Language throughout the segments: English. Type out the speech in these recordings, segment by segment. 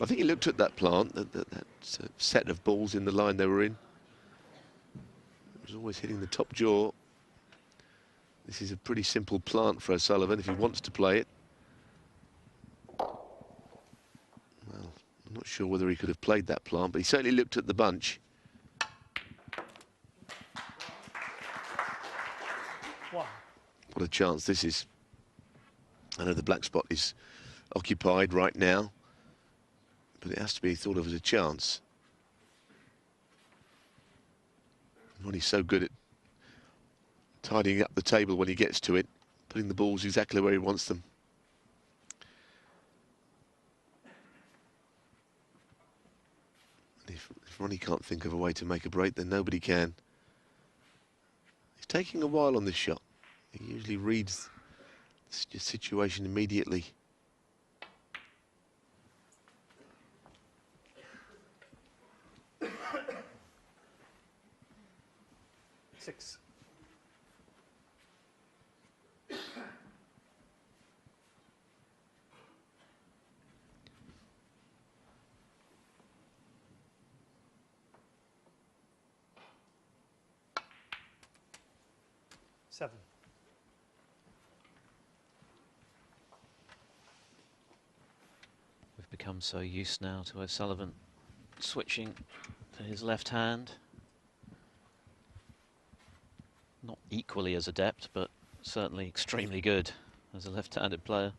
I think he looked at that plant, that set of balls in the line they were in. It was always hitting the top jaw. This is a pretty simple plant for O'Sullivan if he wants to play it. Well, I'm not sure whether he could have played that plant, but he certainly looked at the bunch. Wow. What a chance this is. I know the black spot is occupied right now, but it has to be thought of as a chance. Ronnie's so good at tidying up the table when he gets to it, putting the balls exactly where he wants them. If Ronnie can't think of a way to make a break, then nobody can. It's taking a while on this shot. He usually reads the situation immediately. Six. Seven. We've become so used now to O'Sullivan switching to his left hand. Not equally as adept, but certainly extremely good as a left-handed player.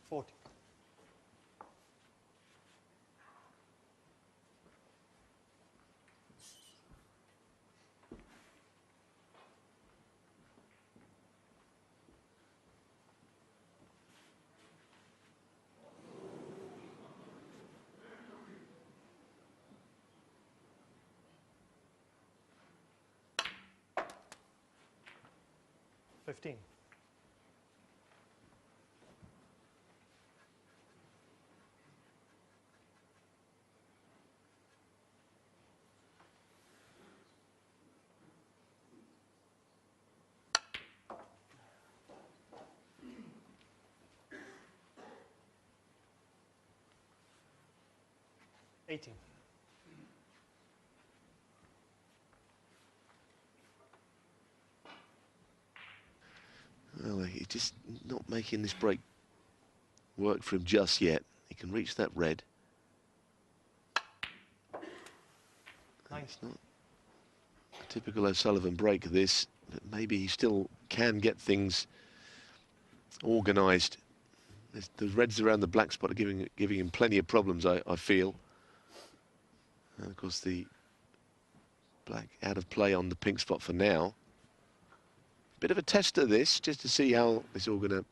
Forty. $15. $18. Well, he's just not making this break work for him just yet. He can reach that red. Nice. It's not a typical O'Sullivan break, this, but maybe he still can get things organised. The reds around the black spot are giving him plenty of problems, I feel. And of course, the black out of play on the pink spot for now. Bit of a tester, this, just to see how it's all going to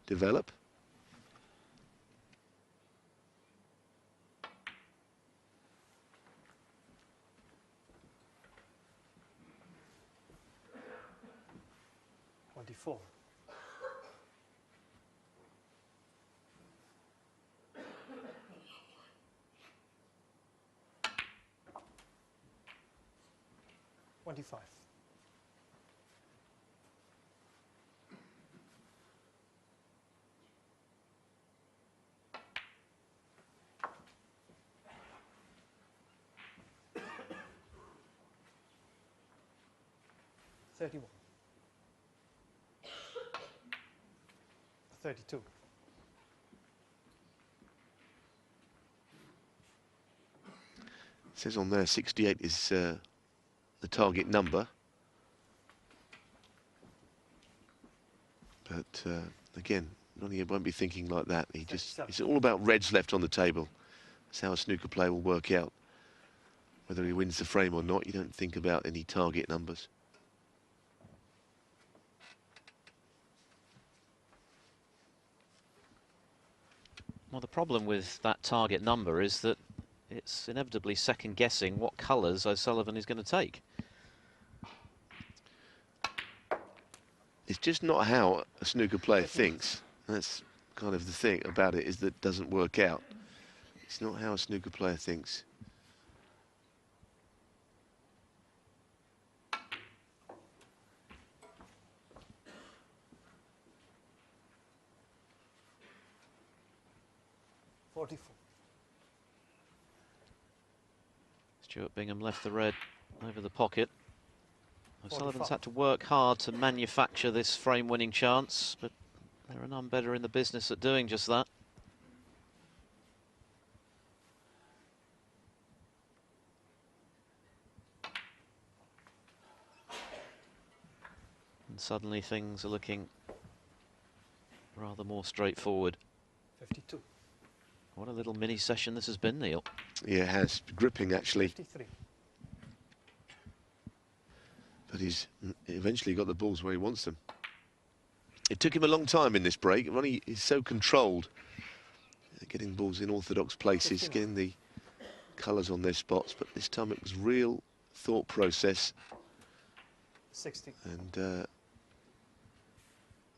develop. $24. $25. $31. 32. It says on there 68 is the target number. But again, Ronnie won't be thinking like that. It's all about reds left on the table. That's how a snooker player will work out. Whether he wins the frame or not, you don't think about any target numbers. Well, the problem with that target number is that it's inevitably second-guessing what colours O'Sullivan is going to take. It's just not how a snooker player thinks. That's kind of the thing about it, is that it doesn't work out. It's not how a snooker player thinks. Stuart Bingham left the red over the pocket. O'Sullivan's had to work hard to manufacture this frame-winning chance, but there are none better in the business at doing just that. And suddenly things are looking rather more straightforward. 52. What a little mini session this has been, Neil. Yeah, it has. Gripping, actually. 53. But he's eventually got the balls where he wants them. It took him a long time in this break. Ronnie is so controlled. Getting balls in orthodox places, getting the colours on their spots. But this time it was real thought process. 60. And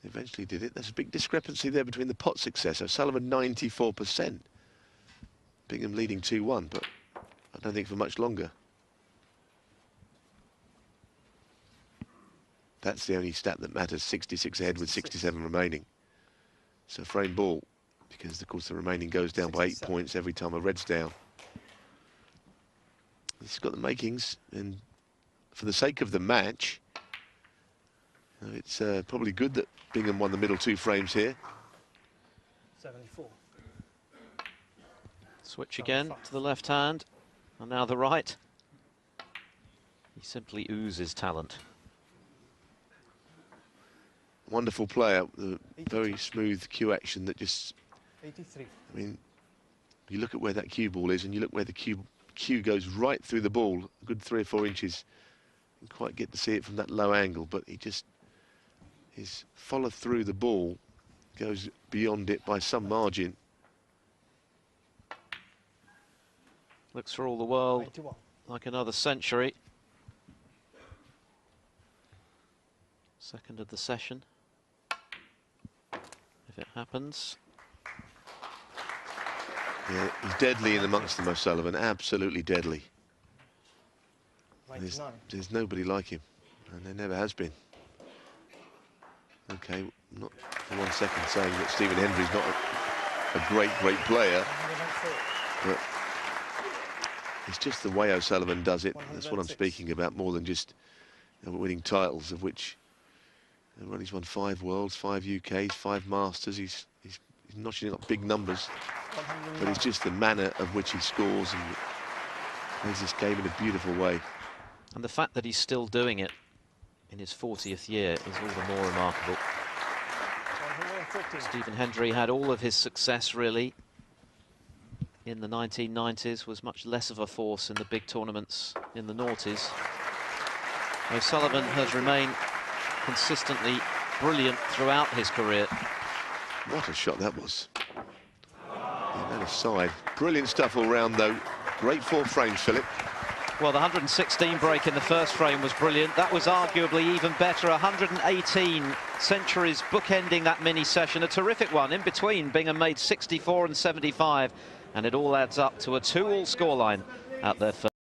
eventually did it. There's a big discrepancy there between the pot success. O'Sullivan 94%. Bingham leading 2-1, but I don't think for much longer. That's the only stat that matters. 66 ahead with 67 remaining. So frame ball, because of course the remaining goes down by 8 points every time a red's down. He's got the makings, and for the sake of the match, it's probably good that Bingham won the middle 2 frames here. 74. Switch again to the left hand, and now the right. He simply oozes talent. Wonderful player, the very smooth cue action that just... 83. I mean, you look at where that cue ball is, and you look where the cue goes right through the ball, a good 3 or 4 inches. You can't quite get to see it from that low angle, but he just... his follow through the ball goes beyond it by some margin. Looks for all the world 91. like another century. Second of the session, if it happens. Yeah, he's deadly in amongst them, O'Sullivan, absolutely deadly. There's nobody like him, and there never has been. Okay, not for 1 second saying that Stephen Hendry's not a great player, but it's just the way O'Sullivan does it. That's what I'm speaking about, more than just winning titles, of which Ronnie's won 5 Worlds, 5 UKs, 5 Masters. He's notching up big numbers, but it's just the manner of which he scores and plays this game in a beautiful way. And the fact that he's still doing it in his 40th year is all the more remarkable. Stephen Hendry had all of his success, really, in the 1990s, was much less of a force in the big tournaments in the noughties. O'Sullivan has remained consistently brilliant throughout his career. What a shot that was. Yeah, that aside. Brilliant stuff all round, though. Great 4 frames, Philip. Well, the 116 break in the first frame was brilliant. That was arguably even better. 118 centuries bookending that mini session. A terrific one. In between, Bingham made 64 and 75. And it all adds up to a 2-all scoreline at their first.